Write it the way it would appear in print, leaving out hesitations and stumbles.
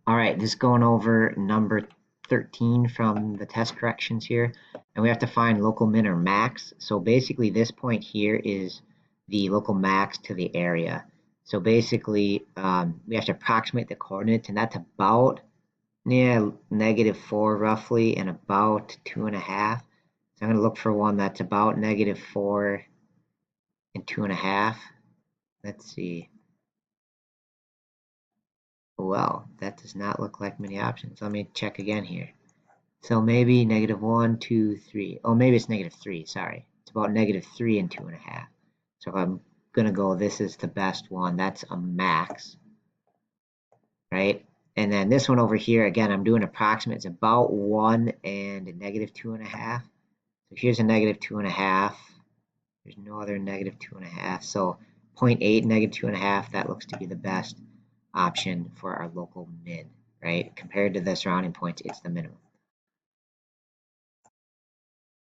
All right, just going over number 13 from the test corrections here. And we have to find local min or max. So basically this point here is the local max to the area. So basically we have to approximate the coordinates, and that's about -4 roughly and about 2.5. So I'm going to look for one that's about -4 and 2.5. Let's see. Well, that does not look like many options. Let me check again here. So maybe -1, 2, 3. Oh, maybe it's -3. Sorry. It's about -3 and 2.5. So if I'm going to go, this is the best one. That's a max, right? And then this one over here, again, I'm doing approximate. It's about 1 and a -2.5. So here's a -2.5. There's no other -2.5. So 0.8, -2.5, that looks to be the best option for our local min, right? Compared to the surrounding points, it's the minimum.